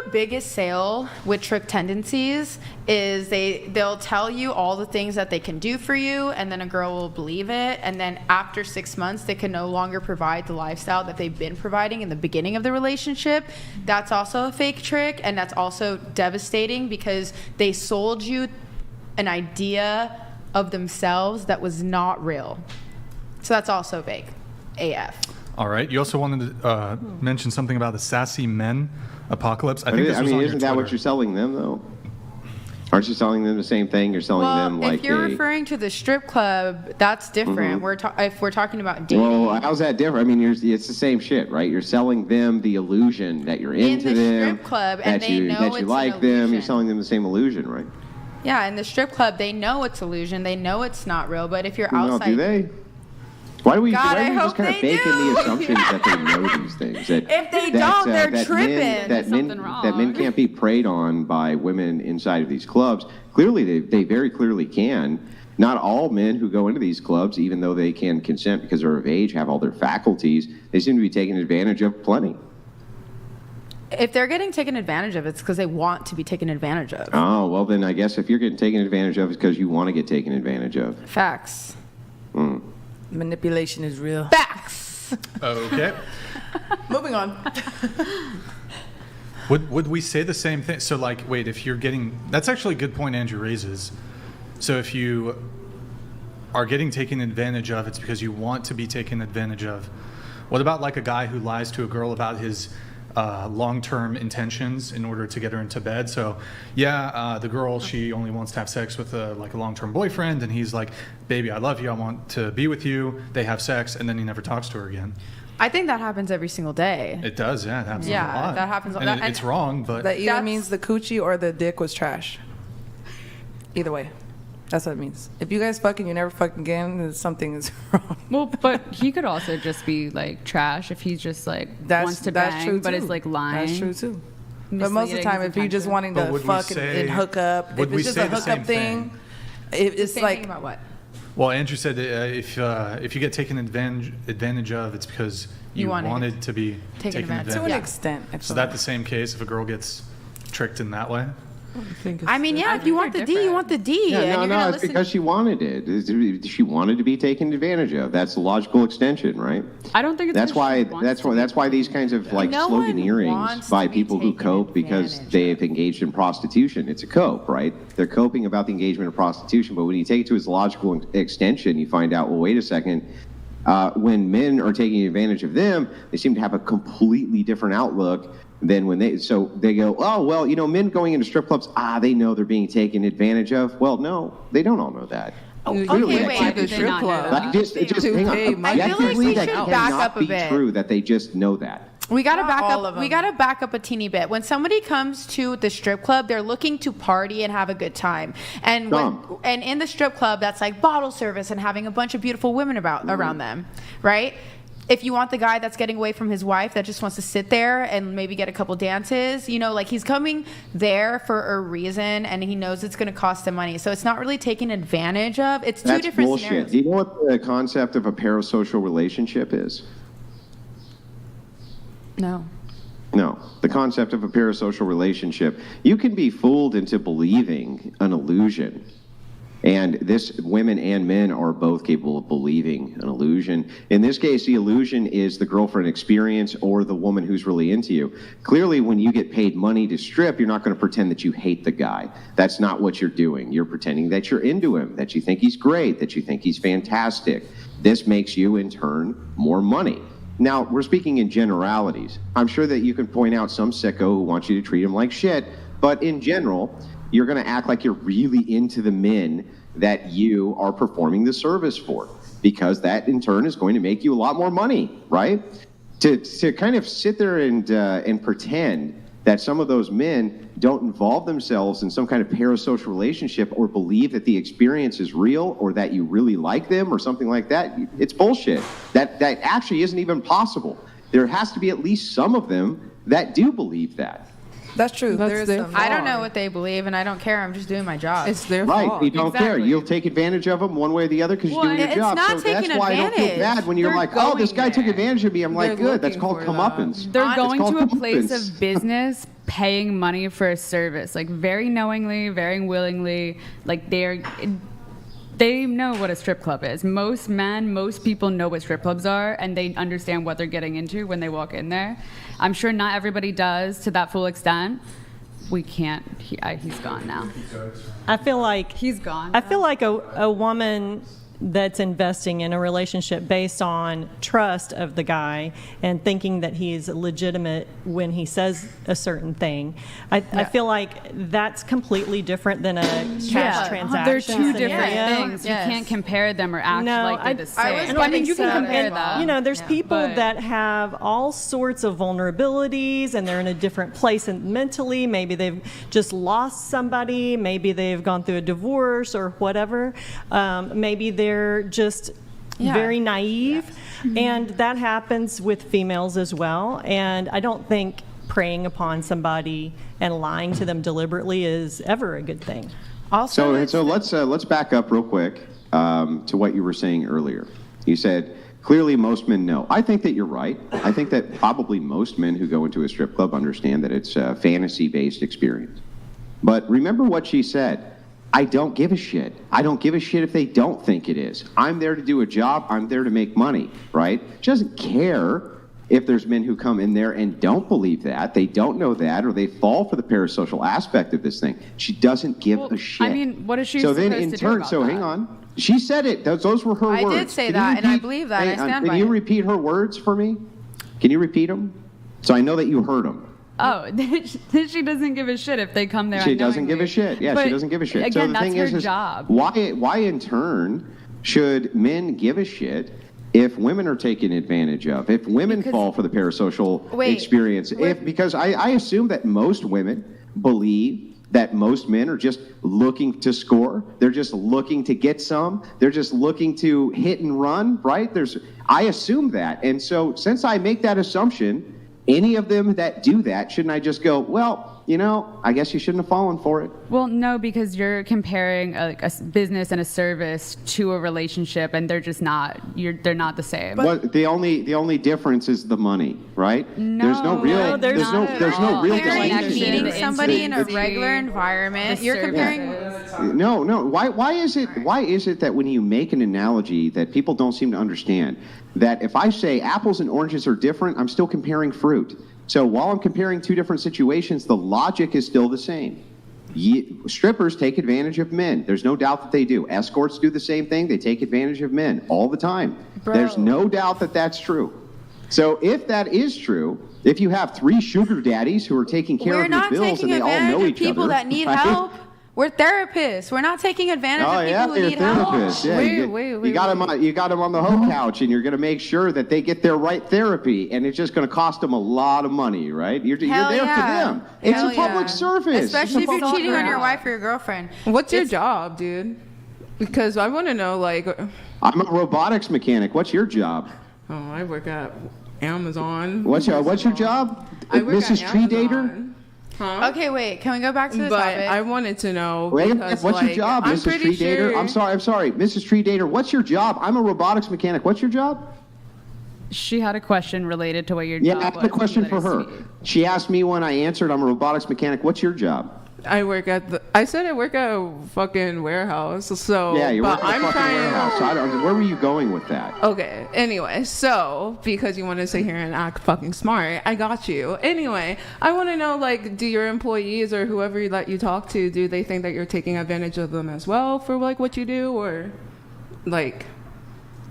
the biggest sale with trick tendencies is they'll tell you all the things that they can do for you, and then a girl will believe it, and then after 6 months they can no longer provide the lifestyle that they've been providing in the beginning of the relationship. That's also a fake trick, and that's also devastating because they sold you an idea of themselves that was not real. So that's also fake AF. All right. You also wanted to mention something about the sassy men apocalypse. I think this was on your isn't that Twitter. what you're selling them, though? Aren't you selling them the same thing? You're selling them like if you're referring to the strip club, that's different. If we're talking about dating. Well, how's that different? I mean, it's the same shit, right? You're selling them the illusion that you're into in the them, strip club, and that they you know that you it's like an them. illusion. You're selling them the same illusion, right? Yeah, in the strip club, they know it's illusion. They know it's not real. But if you're outside, do they? Why do we, God, why do we I just kind hope of they bake in do. the assumptions that they know these things? That, if they don't, they're tripping. That something wrong. men can't be preyed on by women inside of these clubs. Clearly, they very clearly can. Not all men who go into these clubs, even though they can consent because they're of age, have all their faculties, they seem to be taken advantage of plenty. If they're getting taken advantage of, it's because they want to be taken advantage of. Oh, well then I guess if you're getting taken advantage of, it's because you want to get taken advantage of. Facts. Manipulation is real. Facts. Okay. Moving on. Would we say the same thing? So, like, wait, if you're getting... That's actually a good point Andrew raises. So if you are getting taken advantage of, it's because you want to be taken advantage of. What about, like, a guy who lies to a girl about his long-term intentions in order to get her into bed? So, the girl, she only wants to have sex with a long-term boyfriend, and he's like, baby, I love you, I want to be with you. They have sex, and then he never talks to her again. I think that happens every single day. It does, yeah. It happens a lot. That happens. And it's wrong, but... That either means the coochie or the dick was trash. Either way. That's what it means. If you guys fucking, you never fucking again, then something is wrong. Well, but he could also just be like trash if he's just like wants to bang, true but too. it's like lying. That's true too. But most of the time, if you're just wanting But to would we fuck say- and hook up, would if we it's just say a the same hookup thing, thing? it's Same like thing about what? Well, Andrew said that if you get taken advantage of, it's because you wanted to be taken advantage to of. an extent. I So feel that like. the same case if a girl gets tricked in that way? I mean, yeah, if you want the D, you want the D. Yeah, and no, you're gonna it's listen. because she wanted it. She wanted to be taken advantage of. That's the logical extension, right? I don't think it's That's because she why. wants to be. That's why these kinds of like No one sloganeerings wants by to be people who taken cope because advantage they've engaged in prostitution. It's a cope, right? They're coping about the engagement of prostitution, but when you take it to its logical extension, you find out, well, wait a second. When men are taking advantage of them, they seem to have a completely different outlook than when they go, oh, well, men going into strip clubs, they know they're being taken advantage of. Well, no, they don't all know that. Clearly, okay, that wait. can't be Did they true. not know that? Hang on. I feel like we that should back cannot up a be bit. true that they just know that. We gotta Not back all up. of We them. gotta back up a teeny bit. When somebody comes to the strip club, they're looking to party and have a good time. And and in the strip club, that's like bottle service and having a bunch of beautiful women around them, right? If you want the guy that's getting away from his wife that just wants to sit there and maybe get a couple dances, like he's coming there for a reason and he knows it's going to cost him money. So it's not really taken advantage of. It's two different bullshit. scenarios. Do you know what the concept of a parasocial relationship is? No. No. The concept of a parasocial relationship, you can be fooled into believing an illusion. And women and men are both capable of believing an illusion. In this case, the illusion is the girlfriend experience or the woman who's really into you. Clearly, when you get paid money to strip, you're not going to pretend that you hate the guy. That's not what you're doing. You're pretending that you're into him, that you think he's great, that you think he's fantastic. This makes you, in turn, more money. Now, we're speaking in generalities. I'm sure that you can point out some sicko who wants you to treat him like shit, but in general, you're going to act like you're really into the men that you are performing the service for, because that in turn is going to make you a lot more money, right? To kind of sit there and pretend that some of those men don't involve themselves in some kind of parasocial relationship or believe that the experience is real or that you really like them or something like that, it's bullshit. That actually isn't even possible. There has to be at least some of them that do believe that. That's true. That's their I don't know what they believe, and I don't care. I'm just doing my job. It's their Right, fault. you don't care. Exactly. You'll take advantage of them one way or the other because you're doing your it's job. not So that's taking why I don't feel advantage. bad when you're They're like, oh, this going guy took there. advantage of me. I'm like, They're good. That's looking called for comeuppance. They're It's going called to a place comeuppance. of business paying money for a service, like very knowingly, very willingly. Like they know what a strip club is. Most people know what strip clubs are, and they understand what they're getting into when they walk in there. I'm sure not everybody does to that full extent. We can't. He's gone now. I feel like he's gone. I feel like a woman that's investing in a relationship based on trust of the guy and thinking that he's legitimate when he says a certain thing. I feel like that's completely different than a cash transaction. They're two different scenario. things. You can't compare them or act like they're the same. I mean, you can compare them. You know, there's people that have all sorts of vulnerabilities and they're in a different place mentally. Maybe they've just lost somebody. Maybe they've gone through a divorce or whatever. Maybe they're just very naive, and that happens with females as well. And I don't think preying upon somebody and lying to them deliberately is ever a good thing. Also, so let's back up real quick to what you were saying earlier. You said clearly most men know. I think that you're right. I think that probably most men who go into a strip club understand that it's a fantasy-based experience. But remember what she said. I don't give a shit. I don't give a shit if they don't think it is. I'm there to do a job. I'm there to make money, right? She doesn't care if there's men who come in there and don't believe that, they don't know that, or they fall for the parasocial aspect of this thing. She doesn't give a shit. I mean, what is she so supposed then in to turn, do about so that? hang on. She said it. Those were her words. I did say that, and I believe that. I stand by it. Can you repeat her words for me? Can you repeat them? So I know that you heard them. Oh, she doesn't give a shit if they come there. She doesn't give a shit. Yeah, but she doesn't give a shit. Again, so the that's thing her is, job. Why in turn should men give a shit if women are taken advantage of? If women fall for the parasocial experience? Because I assume that most women believe that most men are just looking to score. They're just looking to get some. They're just looking to hit and run, right? I assume that. And so since I make that assumption, any of them that do that, shouldn't I just go, well, you know, I guess you shouldn't have fallen for it? Well, no, because you're comparing a business and a service to a relationship, and they're just not. They're not the same. But the only difference is the money, right? No, there's no real. there's no real Meeting distinction. somebody in a regular environment, you're comparing. No. Why is it that when you make an analogy that people don't seem to understand, that if I say apples and oranges are different, I'm still comparing fruit. So while I'm comparing two different situations, the logic is still the same. Strippers take advantage of men. There's no doubt that they do. Escorts do the same thing. They take advantage of men all the time. There's no doubt that that's true. So if that is true, if you have 3 sugar daddies who are taking care of your bills and they all know each other. People that need help. We're therapists. We're not taking advantage of people who need help. Yeah, you got them on the hoe couch, and you're going to make sure that they get their right therapy, and it's just going to cost them a lot of money, right? You're there for them. It's a public service. Especially if you're cheating on your wife or your girlfriend. What's your job, dude? Because I want to know, like... I'm a robotics mechanic. What's your job? Oh, I work at Amazon. What's your job? Mrs. Tree Dater? Huh? Okay, wait. Can we go back to the topic? I wanted to know. What's your job, Mrs. Tree Dater? I'm sorry, Mrs. Tree Dater. What's your job? I'm a robotics mechanic. What's your job? She had a question related to what your job was. Yeah, I had a question for her. She asked me when I answered, I'm a robotics mechanic. What's your job? I said I work at a fucking warehouse. So yeah, you work at a fucking warehouse. So where were you going with that? Okay. Anyway, so because you want to sit here and act fucking smart, I got you. Anyway, I want to know, like, do your employees or whoever that you talk to, do they think that you're taking advantage of them as well for like what you do, or like?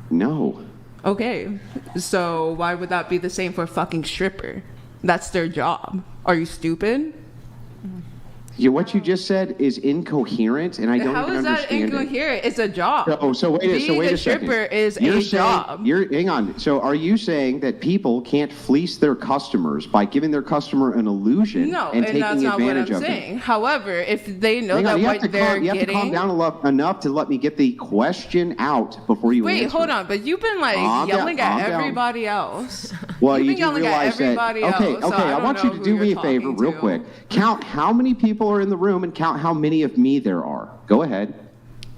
No. Okay. So why would that be the same for a fucking stripper? That's their job. Are you stupid? Yeah, what you just said is incoherent, and I don't even understand it. How is that incoherent? It's a job. So wait a second. Being a stripper is a job. Hang on. So are you saying that people can't fleece their customers by giving their customer an illusion and taking advantage of them? No, and that's not what I'm saying. However, if they know that what they're getting... You have to calm down enough to let me get the question out before you answer. Wait, hold on. But you've been yelling at everybody else. Well, you do realize that... Okay, I want you to do me a favor real quick. Count how many people are in the room and count how many of me there are. Go ahead.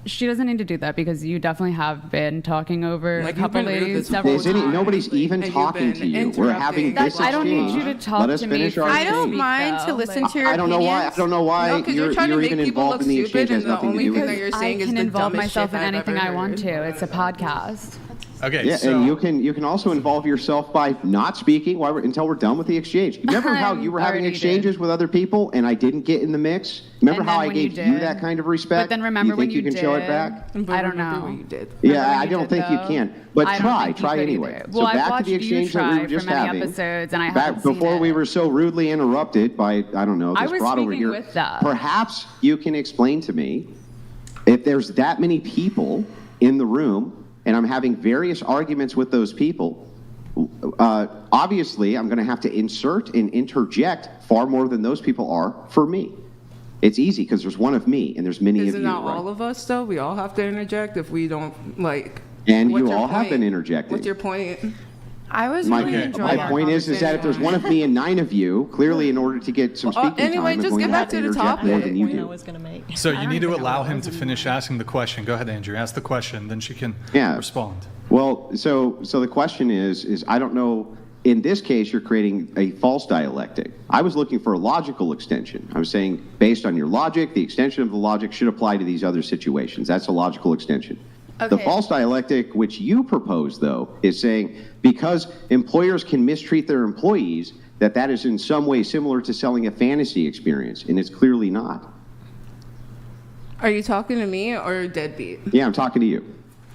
she doesn't need to do that because you definitely have been talking over Like, a couple you've been rude ladies this several Is any, times. nobody's even And you've talking been to you. We're having interrupting. this I don't need exchange. you to talk Let us to me finish our for I don't exchange. mind to though. listen Like, to your I don't know why. I opinions. don't know why No, 'cause you're trying to make even people involved look in the stupid, exchange. It has and the nothing to only do thing with that it. you're I saying is can the involve dumbest myself shit in I've anything ever I want heard. to. It's a podcast. Okay, Yeah, so and you can also involve yourself by not speaking until we're done with the exchange. Remember how you were having Already exchanges with other people and I didn't get in the mix? Remember And how then I when you gave you did. that kind of respect? But then remember you think when you you can show it did. back? But I don't remember know. what you did. Yeah, Remember I when you don't did, think you though? can. But I don't try think you could anyway. either. So Well, I've back to watched the you exchange that we try were just for many having. episodes, and I Back haven't seen before we it. were so rudely interrupted by I don't know I this was broad over speaking here. with that. Perhaps you can explain to me if there's that many people in the room and I'm having various arguments with those people. Obviously, I'm going to have to insert and interject far more than those people are for me. It's easy because there's one of me and there's many Isn't of you. that right? all of us though? We all have to interject if we don't like. And what's you your all have point? been interjecting. What's your point? I was My, really enjoying my our point is that if there's one of me and 9 of you, clearly in order to get some Well, speaking anyway, time, I'm just going get to back have to to the interject more topic. than you Point I do. was going to make. So you don't need to even know allow what him was to in finish asking the question. Go ahead, Andrew. Ask the question, then she can Yeah. respond. Well, so the question is I don't know. In this case, you're creating a false dialectic. I was looking for a logical extension. I was saying, based on your logic, the extension of the logic should apply to these other situations. That's a logical extension. The Okay. false dialectic, which you propose, though, is saying because employers can mistreat their employees, that is in some way similar to selling a fantasy experience, and it's clearly not. Are you talking to me or deadbeat? Yeah, I'm talking to you.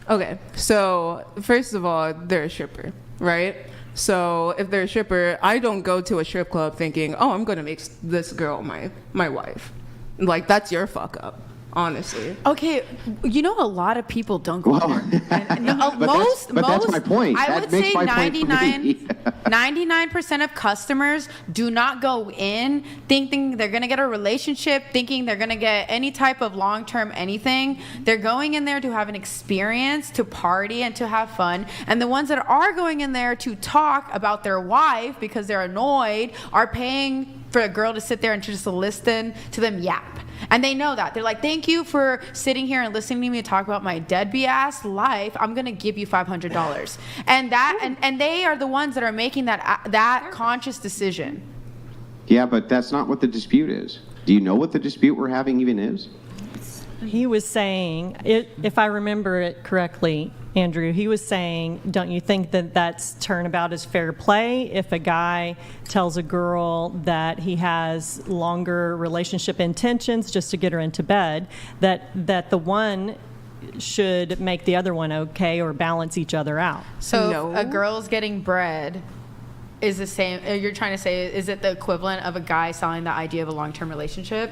Okay, so first of all, they're a stripper, right? So if they're a stripper, I don't go to a strip club thinking, oh, I'm going to make this girl my wife. Like, that's your fuck up, honestly. Okay, you know a lot of people don't go Well, there. but that's my point. I That would makes say my point for me. 99% of customers do not go in thinking they're going to get a relationship, thinking they're going to get any type of long-term anything. They're going in there to have an experience, to party, and to have fun. And the ones that are going in there to talk about their wife because they're annoyed are paying for a girl to sit there and to just listen to them yap. And they know that. They're like, thank you for sitting here and listening to me talk about my deadbeat ass life. I'm going to give you $500. And that and they are the ones that are making that conscious decision. Yeah, but that's not what the dispute is. Do you know what the dispute we're having even is? He was saying, if I remember it correctly, Andrew, he was saying, don't you think that that's turnabout is fair play if a guy tells a girl that he has longer relationship intentions just to get her into bed, that the one should make the other one okay or balance each other out? So No. if a girl's getting bread is the same, you're trying to say, is it the equivalent of a guy selling the idea of a long-term relationship?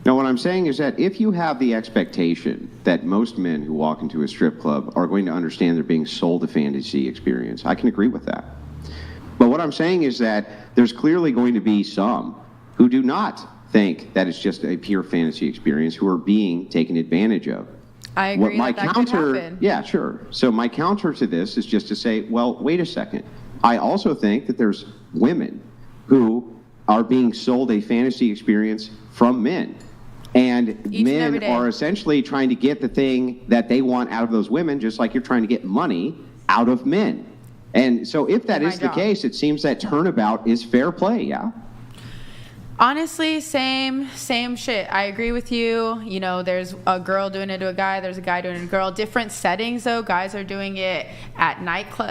No, what I'm saying is that if you have the expectation that most men who walk into a strip club are going to understand they're being sold a fantasy experience, I can agree with that. But what I'm saying is that there's clearly going to be some who do not think that it's just a pure fantasy experience, who are being taken advantage of. I agree my that counter, could happen. yeah, sure. So my counter to this is just to say, well, wait a second. I also think that there's women who are being sold a fantasy experience from men. And Each and every men day. are essentially trying to get the thing that they want out of those women, just like you're trying to get money out of men. And so if that My is the job. case, it seems that turnabout is fair play, yeah? Honestly, same shit. I agree with you. You know, there's a girl doing it to a guy, there's a guy doing it to a girl. Different settings though. Guys are doing it at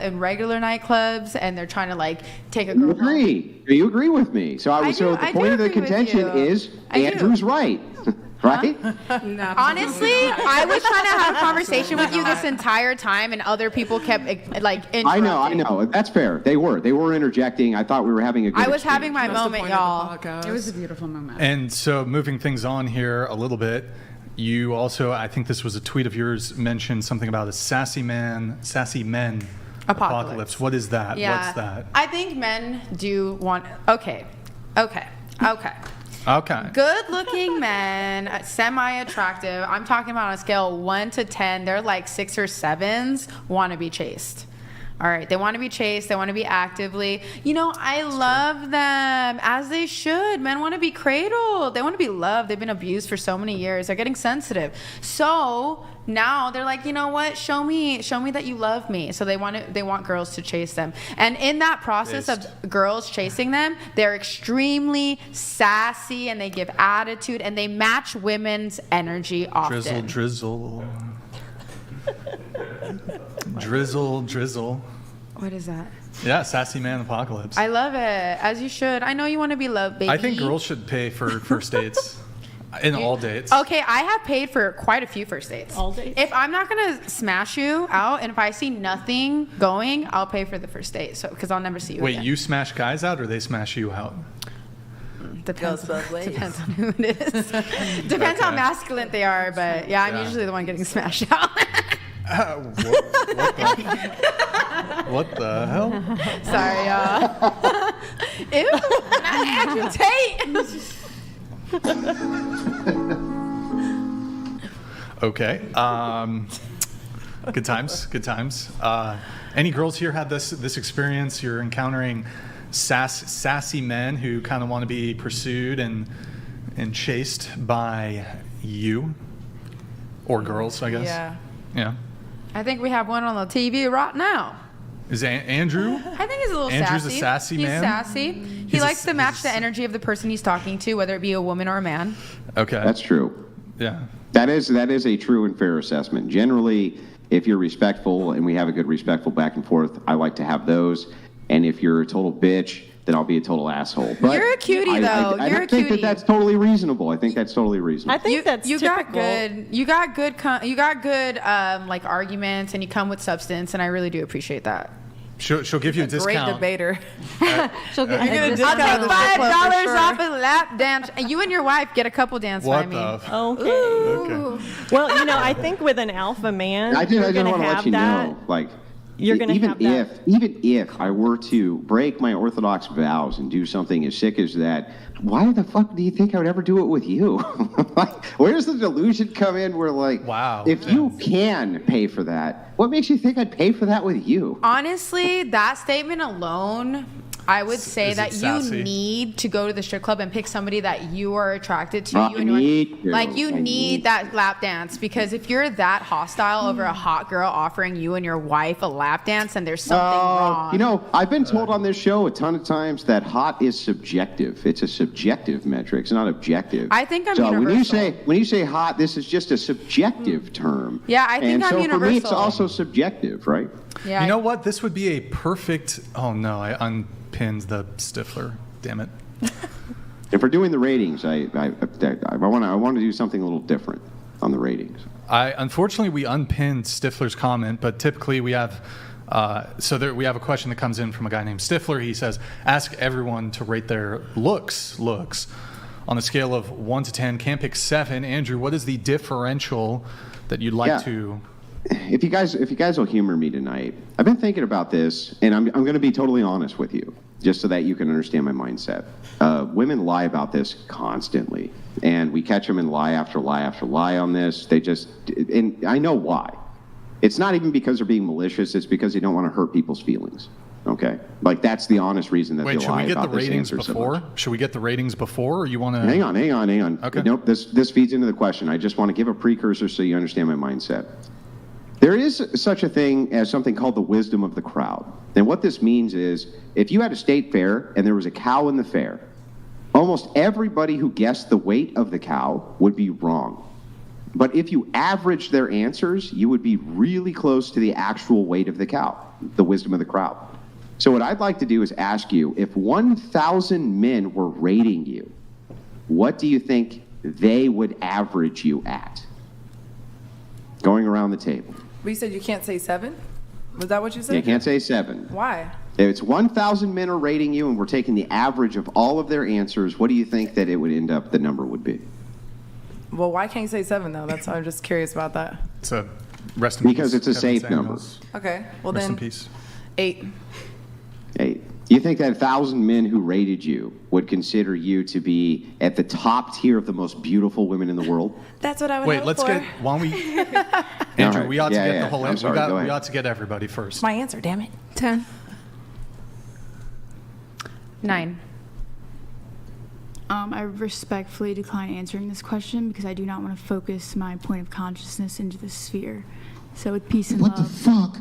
in regular nightclubs, and they're trying to like take a You girl home. agree. You agree with me. So I so do- the I do point of the agree with contention you. is I do. Andrew's right. Right? No, Honestly, I was trying to have a conversation with you this entire time, and other people kept like interrupting. I know. That's fair. They were interjecting. I thought we were having a good I was exchange. having my That's the moment, point of the y'all. podcast. It was a beautiful moment. And so moving things on here a little bit, you also, I think this was a tweet of yours, mentioned something about a sassy men apocalypse. What is that? Yeah. What's that? I think men do want. Okay. Okay. Good-looking men, semi-attractive. I'm talking about on a scale 1 to 10. They're like 6 or 7s. Want to be chased. All right, they want to be chased. They want to be actively. I love them, as they should. Men want to be cradled. They want to be loved. They've been abused for so many years. They're getting sensitive. So now they're like, you know what? Show me that you love me. So they want girls to chase them. And in that process of girls chasing them, they're extremely sassy and they give attitude and they match women's energy often. Drizzle. Drizzle. What is that? Yeah, sassy man apocalypse. I love it, as you should. I know you want to be loved, baby. I think girls should pay for first dates. In all dates. Okay, I have paid for quite a few first dates. All dates? If I'm not gonna smash you out, and if I see nothing going, I'll pay for the first date. So, because I'll never see you again. Wait, you smash guys out, or they smash you out? Depends. Goes both ways. Depends on who it is. Depends how masculine they are, but yeah, I'm usually the one getting smashed out. What the hell? Sorry, y'all. Ew, not Andrew Tate. Okay. Good times. Any girls here had this experience? You're encountering sassy men who kind of want to be pursued and chased by you, or girls, I guess. Yeah. I think we have one on the TV right now. Is Andrew? I think he's a little Andrew's sassy. a sassy He's man? sassy. He likes to match the energy of the person he's talking to, whether it be a woman or a man. Okay. That's true. Yeah. That is a true and fair assessment. Generally, if you're respectful and we have a good respectful back and forth, I like to have those. And if you're a total bitch, then I'll be a total asshole. But You're a cutie, though. I You're don't a think cutie. that's totally reasonable. I think that's totally reasonable. I think that's you typical. got good like arguments, and you come with substance, and I really do appreciate that. She'll give you a Great discount. debater. She'll get You're gonna a discount I'll the take strip club for $5 sure. off a lap dance. And you and your wife get a couple dance by What me. the? Okay. Okay. Well, I think with an alpha man, I you're just going want to to let have you that. know, like, You're going to even have that. even if I were to break my Orthodox vows and do something as sick as that, why the fuck do you think I would ever do it with you? Like, where's the delusion come in? Where like, Wow. if you can pay for that, what makes you think I'd pay for that with you? Honestly, that statement alone, I would say Is that it you sassy? need to go to the strip club and pick somebody that you are attracted to. I You and your need to. like you I need need that lap dance, because if you're that hostile over a hot girl offering you and your wife a lap dance, then there's something wrong. I've been told on this show a ton of times that hot is subjective. It's a subjective metric. It's not objective. I think I'm so universal. when you say hot, this is just a subjective term. Yeah, I think and I'm so for me, it's universal. also subjective, right? Yeah, You know what? This would be a perfect. Oh no! I unpinned the Stifler. Damn it. If we're doing the ratings, I want to do something a little different on the ratings. Unfortunately, we unpinned Stifler's comment, but typically we have. We have a question that comes in from a guy named Stifler. He says, "Ask everyone to rate their looks on a scale of 1 to 10. Can't pick 7. Andrew, what is the differential that you'd like Yeah. to?" If you guys will humor me tonight, I've been thinking about this, and I'm going to be totally honest with you, just so that you can understand my mindset. Women lie about this constantly, and we catch them in lie after lie after lie on this. And I know why. It's not even because they're being malicious. It's because they don't want to hurt people's feelings. Okay, like that's the honest reason that Wait, they should lie we get the about this ratings answer so before? much. Should we get the ratings before, or you want to? Hang on. Okay. Nope, this feeds into the question. I just want to give a precursor so you understand my mindset. There is such a thing as something called the wisdom of the crowd. And what this means is, if you had a state fair and there was a cow in the fair, almost everybody who guessed the weight of the cow would be wrong. But if you averaged their answers, you would be really close to the actual weight of the cow, the wisdom of the crowd. So what I'd like to do is ask you, if 1,000 men were rating you, what do you think they would average you at? Going around the table. But you said you can't say 7? Was that what you said? You can't say 7. Why? If it's 1,000 men are rating you and we're taking the average of all of their answers, what do you think that it would end up, the number would be? Well, why can't you say 7 though? That's I'm just curious about that. It's a rest in Because peace, it's a Kevin safe number. Samuels. Okay. Well Rest in then peace. 8. 8. You think that 1,000 men who rated you would consider you to be at the top tier of the most beautiful women in the world? That's what I would Wait, hope let's for. get. Why don't we? Andrew, right. we ought to Yeah, get yeah. the whole. I'm sorry, go We ahead. ought to get everybody first. My answer, damn it. 10. 9. I respectfully decline answering this question because I do not want to focus my point of consciousness into this sphere. So with peace and What the love, fuck?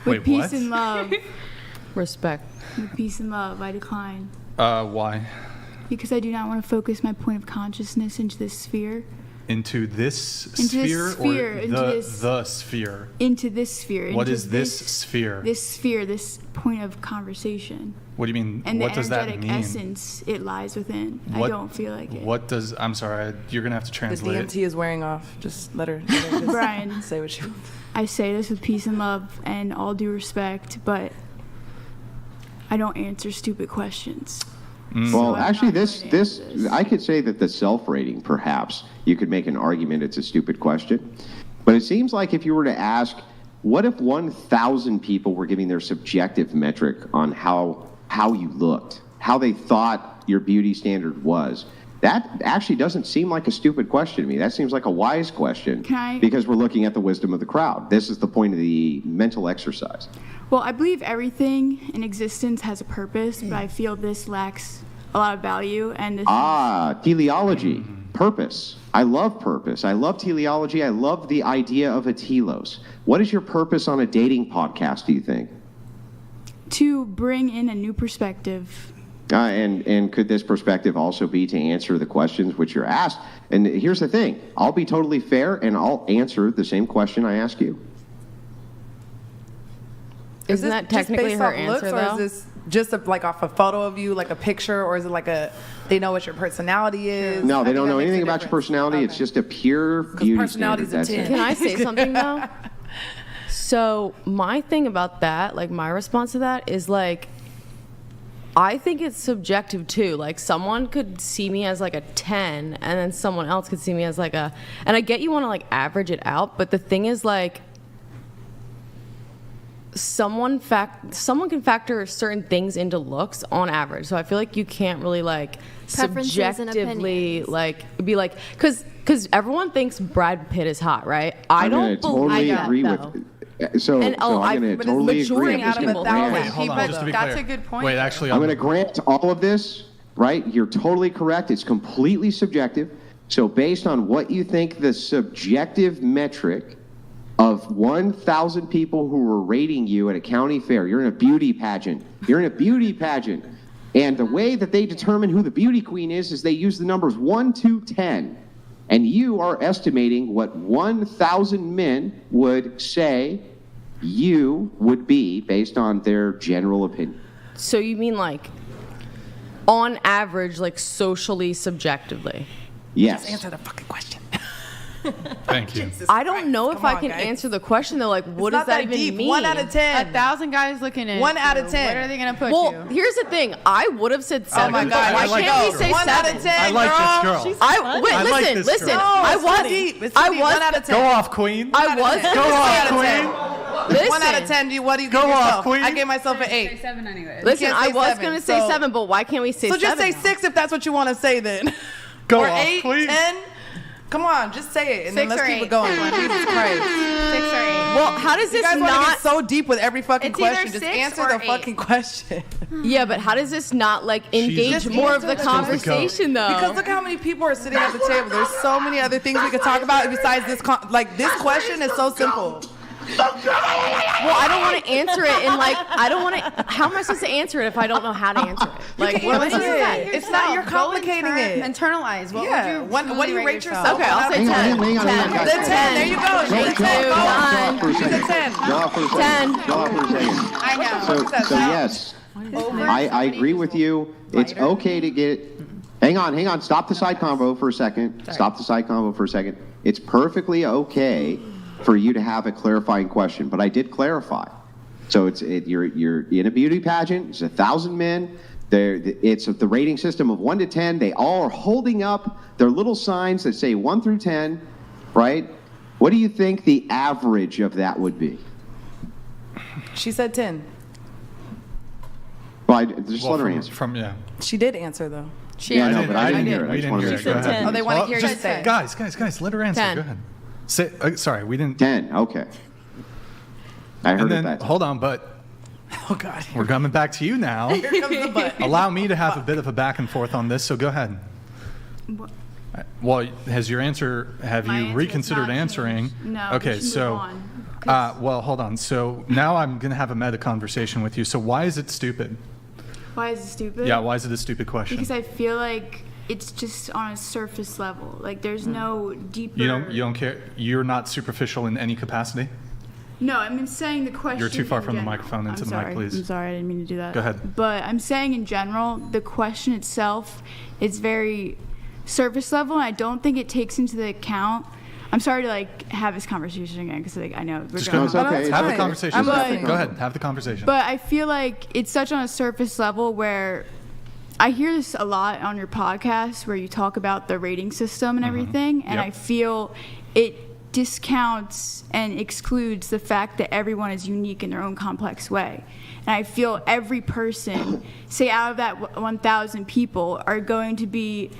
with Wait, peace what? and love, Respect. with peace and love, I decline Why? because I do not want to focus my point of consciousness into this sphere. Into this Into this sphere, sphere, or into this- the sphere? Into this sphere. What into is this sphere? This sphere, this point of conversation. What do you mean? And what the does that energetic mean? essence it lies within. I What- don't feel like it. What does? I'm sorry. You're gonna have to The translate. DMT is wearing off. Just let her just Brian. say what she wants. I say this with peace and love and all due respect, but I don't answer stupid questions. Well, I'm actually, not this going to answer this. I could say that the self-rating, perhaps you could make an argument it's a stupid question, but it seems like if you were to ask, what if 1,000 people were giving their subjective metric on how you looked, how they thought your beauty standard was? That actually doesn't seem like a stupid question to me. That seems like a wise question Can I- because we're looking at the wisdom of the crowd. This is the point of the mental exercise. Well, I believe everything in existence has a purpose, but I feel this lacks a lot of value. And this Teleology, purpose. I love purpose. I love teleology. I love the idea of a telos. What is your purpose on a dating podcast, do you think? to bring in a new perspective. And could this perspective also be to answer the questions which you're asked? And here's the thing. I'll be totally fair, and I'll answer the same question I ask you. Isn't that technically just based her off looks, answer, or though? is this just like off a photo of you, like a picture, or is it like they know what your personality is? No, I they think don't that know makes a anything about your difference. personality. It's Okay. just a pure beauty personality's standard. a That's 10. it. Can I say something though? So my thing about that, like my response to that is like, I think it's subjective too. Like someone could see me as like a 10 and then someone else could see me as like a, and I get you want to like average it out, but the thing is like, someone can factor certain things into looks on average. So I feel like you can't really like Preferences and subjectively opinions. like be like, because everyone thinks Brad Pitt is hot, right? I I'm don't gonna totally believe agree that, though. with. So, And, so I'm going but to it's totally agree. majority I'm out just of gonna a thousand. grant- Wait, hold on. But Just to be that's clear. a good point, Wait, though. actually, I'm going to grant all of this, right? You're totally correct. It's completely subjective. So based on what you think the subjective metric of 1,000 people who were rating you at a county fair, you're in a beauty pageant. You're in a beauty pageant. And the way that they determine who the beauty queen is they use the numbers 1 to 10. And you are estimating what 1,000 men would say you would be based on their general opinion. So you mean like, on average, like socially, subjectively? Yes. Answer the fucking question. Thank you. I don't know if Come I on, can guys. answer the question though. Like, what It's does not that that even deep. mean? 1 out of 10. 1,000 guys looking at 1 out you. of 10. What are they gonna put Well, you? here's the thing. I would have said 7. Oh my but God! why I like can't this we say girl. 1 7? out of 10. I like this girl. I wait. I like Listen, this listen. girl. I it's was. too deep. It's I too deep. was. 1 out of 10. Go off, queen. I was. Go One off, out of 10. queen. Listen. 1 out of 10. What do you Go give off, yourself? queen. I gave myself an 8. 7 anyways. You Listen, can't I say was 7, gonna say so- 7, but why can't we say So 7? just say now? 6 if that's what you want to say then. Go Or off, 8, queen. 10. Come on, just say it, and then 6 let's or keep 8. it going. Jesus Christ. 6 or 8. Well, how does You this guys want to not? get so deep with every fucking It's either question. Just 6 answer or the 8. fucking question. Yeah, but how does this not like engage Just more of answer the the conversation though? Because look how many people are sitting at the table. There's so many other things we could talk about besides this. This question is so simple. Well, I don't want to answer it, and like, I don't want to. How am I supposed to answer it if I don't know how to answer it? Like, can what am I answer supposed to it. say? It's not you're complicating it. Internalize. What Yeah. would What do you rate yourself? Okay, I'll say 10. Hang on, 10. guys. Then 10. There you go. Chill, She's chill, 10. chill Go out on. for a She's a second. 10. Chill out for a second. 10. Chill out for a second. I know. So yes, I agree with you. It's okay to get. Hang on. Stop the side convo for a second. Stop the side convo for a second. It's perfectly okay for you to have a clarifying question, but I did clarify. So you're in a beauty pageant. It's 1,000 men. It's the rating system of 1 to 10. They all are holding up their little signs that say 1 through 10, right? What do you think the average of that would be? She said 10. Well, just let her answer. Yeah. She did answer though. Yeah, I know, but I didn't hear it. I We just didn't wanted hear to it. make Go sure. ahead. Oh, they want to hear you just say. Guys, let her answer. 10. Go ahead. Say, sorry, we didn't. 10. Okay. I heard And it then, that time. hold on, but Oh God. we're coming back to you now. Here comes the butt. Allow me to have a bit of a back and forth on this, so go ahead. Well, have My you answer has reconsidered not answering? changed. No, we Okay, should move so, on, well, hold on. So now I'm going to have a meta conversation with you. So why is it stupid? Why is it stupid? Yeah, why is it a stupid question? Because I feel like it's just on a surface level. Like there's no deeper. You don't care? You're not superficial in any capacity? No, I'm saying the question. You're too far in from the general. microphone. Into I'm the mic, sorry. please. I'm sorry, I didn't mean to do that. Go ahead. But I'm saying in general, the question itself is very surface level, and I don't think it takes into the account. I'm sorry to have this conversation again because I know we're Just going go. on. okay. that's Have the fine. conversation. I'm Go listening. ahead. Have the conversation. But I feel like it's such on a surface level where I hear this a lot on your podcast where you talk about the rating system and everything, and Yep. I feel it discounts and excludes the fact that everyone is unique in their own complex way. And I feel every person, say out of that 1,000 people, are going to be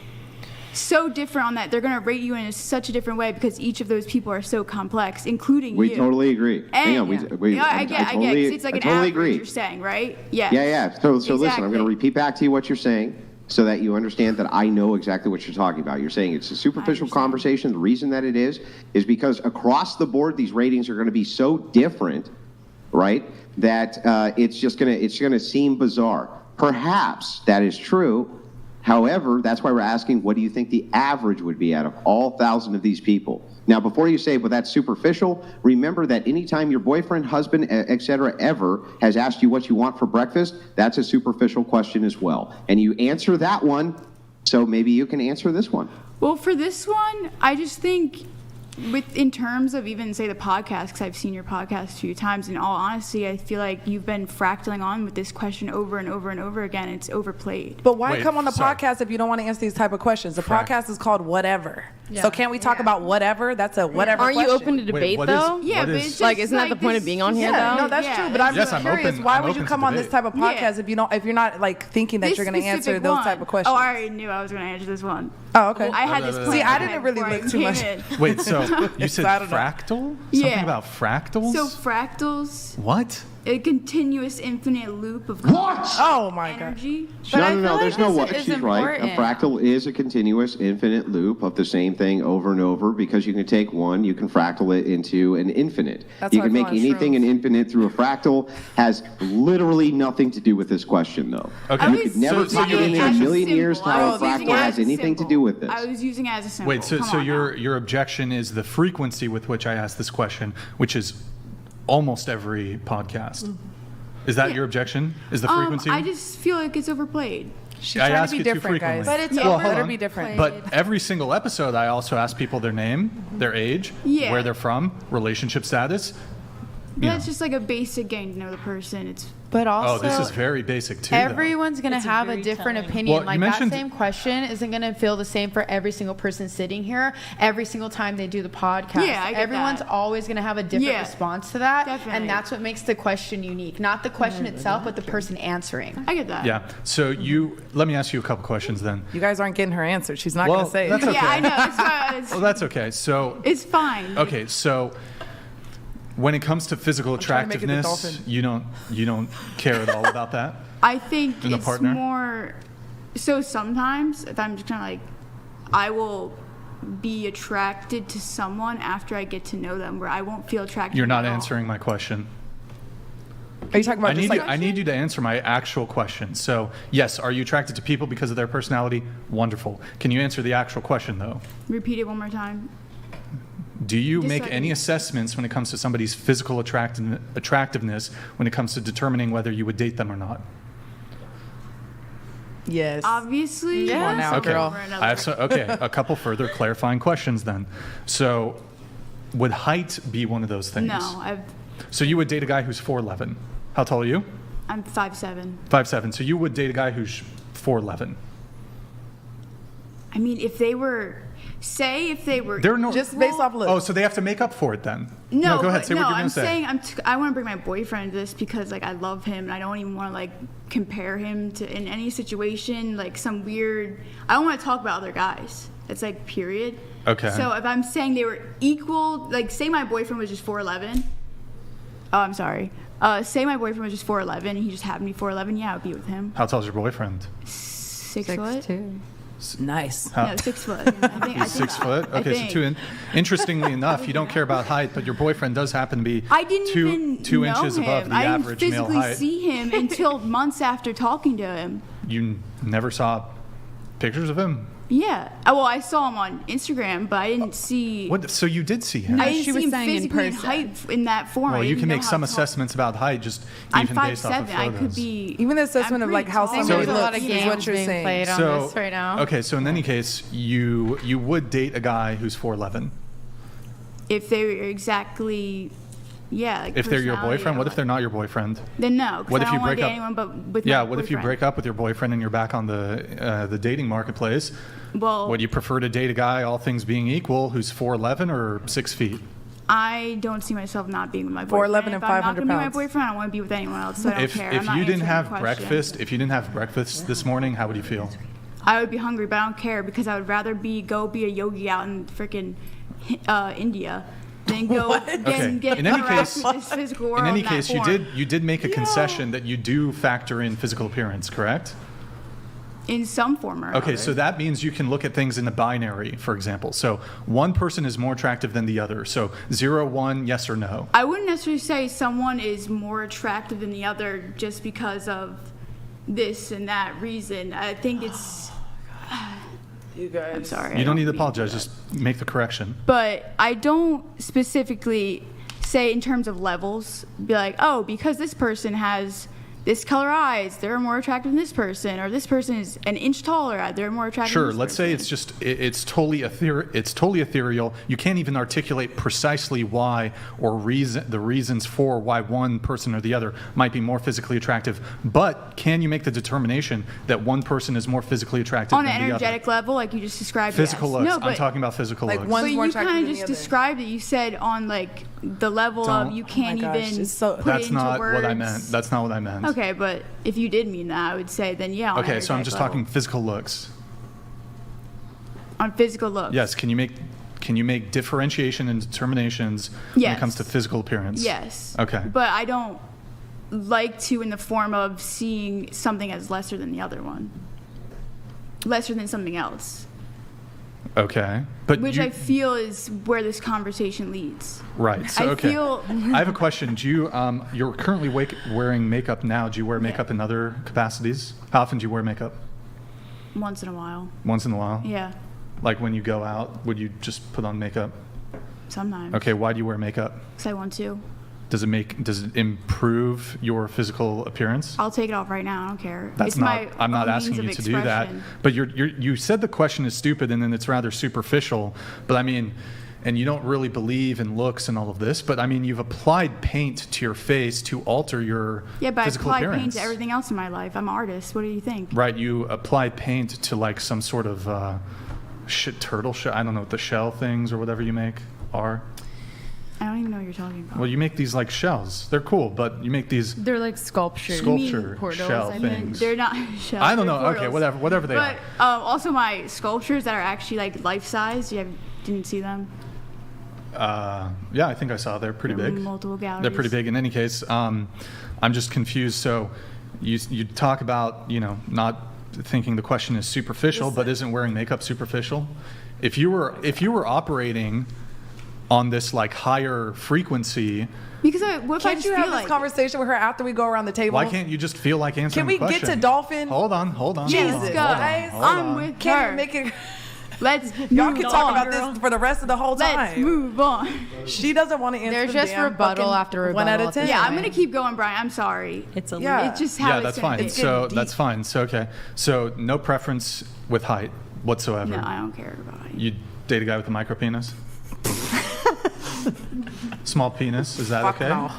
so different on that. They're going to rate you in such a different way because each of those people are so complex, including We you. totally agree. Hang on. Yeah, I get. 'Cause it's like I an totally average agree. you're saying, right? Yeah. Yeah. So listen, I'm going Exactly. to repeat back to you what you're saying so that you understand that I know exactly what you're talking about. You're saying it's a superficial understand. conversation. The reason that it is because across the board, these ratings are going to be so different, right, that it's going to seem bizarre. Perhaps that is true. However, that's why we're asking, what do you think the average would be out of all 1,000 of these people? Now, before you say, well, that's superficial, remember that anytime your boyfriend, husband, et cetera, ever has asked you what you want for breakfast, that's a superficial question as well. And you answer that one, so maybe you can answer this one. Well, for this one, I just think in terms of even say the podcast, because I've seen your podcast a few times, in all honesty, I feel like you've been fractaling on with this question over and over and over again. It's overplayed. But why Wait, come on the sorry. podcast if you don't want to answer these type of questions? The podcast is called Whatever. So can't we talk about whatever? That's a whatever Aren't you question. open to debate what is- though? Yeah, what but is- it's just Like, isn't that the point of this- being on here, Yeah, though? no, that's Yeah. true. But I'm Yes, just I'm curious. open- Why I'm would you open come to on this debate. type of podcast if you're not like thinking that This you're going to answer specific those one. type of questions? Oh, I already knew I was going to answer this one. Oh, okay. I had this plan. See, I in my didn't head really before I look too came much. in. Wait, so you said I don't know. fractal? Something Yeah. about fractals? So fractals, What? a continuous infinite loop of Oh my god. energy. But I no, feel like there's no this what. is She's right. A important. fractal is a continuous infinite loop of the same thing over and over because you can take one, you can fractal it into an infinite. That's You how I can feel make on anything an shrooms. infinite through a fractal. Has literally nothing to do with this question, though. Okay. You could never So take it in you're- a as million symbol. years I how a was using fractal it has as a anything to symbol. do with this. I was using it as a symbol. Wait, so Come so on now. your objection is the frequency with which I ask this question, which is almost every podcast. Is that your objection? Is the frequency? I just feel like it's overplayed. She's I trying ask to be it too different, guys. frequently. But it's Well, hold Better on. be different. But every single episode, I also ask people their name, their age, Yeah. where they're from, relationship status. You That's know. just like a basic getting to know the person. It's But also, Oh, this is very basic too. though. everyone's going to have a very different telling. opinion. Well, you Like mentioned- that same question isn't going to feel the same for every single person sitting here every single time they do the podcast. Yeah, I get Everyone's that. always going to have a different Yeah, response to that. definitely. And that's what makes the question unique. Not the question itself, but the person answering. I get that. Yeah. So let me ask you a couple questions then. You guys aren't getting her answer. She's not Well, going to say that's it. okay. Yeah, I know. It's fine. Well, that's okay. So It's fine. okay, so when it comes to physical trying to make it the attractiveness, dolphin. you don't care at all about that. I think And a it's partner? more. So sometimes, if I'm just kind of like, I will be attracted to someone after I get to know them, where I won't feel attracted. You're to not them at all. answering my question. Are you talking about just like I need you to answer my actual question. So, yes, are you attracted to people because of their personality? Wonderful. Can you answer the actual question, though? Repeat it one more time. Do you Just make so I any can- assessments when it comes to somebody's physical attractiveness when it comes to determining whether you would date them or not? yes? Obviously. Come on now, one Okay. girl. over another. I have a couple further clarifying questions then. So, would height be one of those things? No, So you would date a guy who's 4'11". How tall are you? I'm 5'7". 5'7". So you would date a guy who's 4'11". I mean, if they were, They're no, Just based off looks. Oh, so they have to make up for it then? No, go ahead. but Say what you're I'm gonna say. saying I want to bring my boyfriend to this because like I love him and I don't even want to like compare him to in any situation like some weird. I don't want to talk about other guys. It's like period. Okay. So if I'm saying they were equal, like say my boyfriend was just 4'11". Oh, I'm sorry. Say my boyfriend was just 4'11". And he just happened to be 4'11". Yeah, I would be with him. How tall is your boyfriend? 6 foot. 6'2". Nice. How- No, 6 foot. I think, He's 6 foot. Okay, so interestingly enough, you don't care about height, but your boyfriend does happen to be I didn't even two know inches him. above the I didn't average male physically height. see him until months after talking to him. You never saw pictures of him? Yeah. Well, I saw him on Instagram, but I didn't see. What? So you did see him? I didn't she was see him saying in physically in person. height in that form. Well, I you didn't can know make how some tall- assessments about height just I'm even based off of 5'7". photos. I could be. Even the assessment I'm of like pretty how tall. So- somebody There's a lot looks of is games what you're being saying. played on So this right now. okay, so in any case, you would date a guy who's 4'11". If they were exactly, yeah. Like If they're your personality boyfriend, or what if they're not your boyfriend? Then no. 'Cause What if I don't you want break to date up- anyone but with Yeah, my what if you boyfriend. break up with your boyfriend and you're back on the dating marketplace? Well, Would you prefer to date a guy, all things being equal, who's 4'11" or 6 feet? I don't see myself not being with my 4'11" boyfriend. and If I'm not 500 gonna be my pounds. boyfriend, I don't want to be with anyone else. So I don't If care. if I'm not you didn't answering have the question. breakfast this morning, how would you feel? I would be hungry, but I don't care because I would rather go be a yogi out in freaking India than go Okay. get In any harassed case- with this physical world. In any that case, you form. did make a concession that you do factor in physical appearance, correct? in some form or Okay, another. so that means you can look at things in a binary, for example. So one person is more attractive than the other. So 0, 1, yes or no. I wouldn't necessarily say someone is more attractive than the other just because of this and that reason. I think it's. You guys. I'm sorry. You don't need to mean apologize. that. Just make the correction. But I don't specifically say in terms of levels, be like, oh, because this person has this color eyes, they're more attractive than this person, or this person is an inch taller, they're more attractive Sure. than this Let's say person. it's just it's totally ethereal. You can't even articulate precisely why or the reasons for why one person or the other might be more physically attractive. But can you make the determination that one person is more physically attractive on than an the other? energetic level, like you just described. Physical yes. looks. No, but, I'm talking about physical Like looks. one- but more you attractive kind than of the just other. described it. You said on like the level Don't- of you can't gosh, even it's so- put That's it into not words. what I meant. That's not what I meant. Okay, but if you did mean that, I would say then yeah. On Okay, so I'm energetic just level. talking physical looks. on physical looks. Yes. Can you make differentiation and determinations when it Yes. comes to physical appearance? Yes. Okay. But I don't like to in the form of seeing something as lesser than the other one. Lesser than something else. Okay. But Which you, I feel is where this conversation leads. right. So I okay. feel I have a question. Do you you're currently wearing makeup now? Do you wear makeup in other capacities? How often do you wear makeup? once in a while. Once in a while. Yeah. Like when you go out, would you just put on makeup? Sometimes. Okay. Why do you wear makeup? Because I want to. Does it improve your physical appearance? I'll take it off right now. I don't care. That's it's not. my I'm not own asking means you of to do that. expression. But you said the question is stupid, and then it's rather superficial. But I mean, and you don't really believe in looks and all of this. But I mean, you've applied paint to your face to alter your Yeah, but I physical apply appearance. paint to everything else in my life. I'm an artist. What do you think? Right. You apply paint to like some sort of turtle shell. I don't know what the shell things or whatever you make are. I don't even know what you're talking about. Well, you make these like shells. They're cool, but you make these They're like sculptures. sculpture portals, shell I mean, things. They're not shells. I don't they're know. Okay, portals. whatever they But are. also my sculptures that are actually like life size. Didn't see them. Yeah, I think I saw. They're pretty They're big. multiple galleries. They're pretty big. In any case, I'm just confused. So, you talk about not thinking the question is superficial, but isn't wearing makeup superficial? If you were operating on this like higher frequency, Because what if I Can't just you feel have like this conversation with her after we go around the table? why can't you just feel like answering Can we the get question? to Dolphin? Hold on. Jesus, hold on, guys, hold I'm on. with Can't her. even make it. Let's Y'all move can on, talk about girl. this for the rest of the whole time. Let's move on. She doesn't want to answer. There's the just damn rebuttal fucking after 1 out rebuttal of at 10. this Yeah, point. I'm gonna keep going, Brian. I'm sorry. It's a Yeah. It's just how Yeah, it's that's gonna fine. be. So deep. that's fine. So okay. So no preference with height whatsoever. No, I don't care about it. You date a guy with a micro penis? Small penis, is that Fuck okay? no.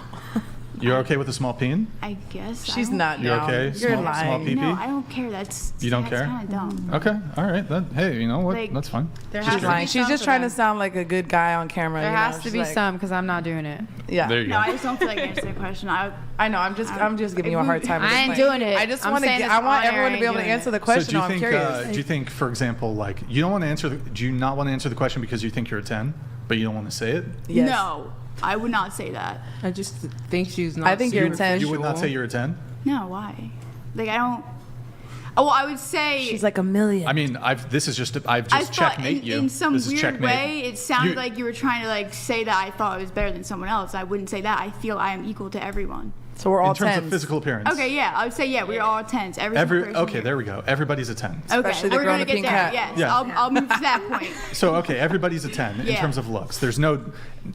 You're okay with a small peen? I guess. She's I don't- not You're down. okay? You're Small lying. pee-pee? No, I don't care. That's You don't care? kind of dumb. Okay, all right. Then, hey, you know what? Like- That's fine. There has She's to lying. be She's some just for trying to them. sound like a good guy on camera. There you know? has to She's be like, some because I'm not doing it. Yeah. There you No, go. I just don't feel like answering the question. I know. I'm just giving you a hard time. I ain't Like, doing it. I just I'm want to. saying this I want on air, everyone I to be ain't able to doing answer it. the question. So do you I'm think? curious. Do you think, for example, like you don't want to answer? Do you not want to answer the question because you think you're a 10, but you don't want to say it? Yes. No, I would not say that. I just think she's not. I think you're a 10. You would not say you're a 10? No, why? Like I don't. Oh, well, I would say. She's like a million. I mean, I've I just thought checkmate you. in some This is weird checkmate. way, it sounded You- like you were trying to like say that I thought I was better than someone else. I wouldn't say that. I feel I am equal to everyone. So we're all in terms 10s. of physical appearance. Okay, yeah, I would say yeah. We're all 10s. Every single person Okay, here. there we go. Everybody's a 10. Okay, Especially the we're girl in gonna the get pink there. hat. Yes, Yeah. I'll move to that point. So okay, everybody's a 10 in Yeah. terms of looks. There's no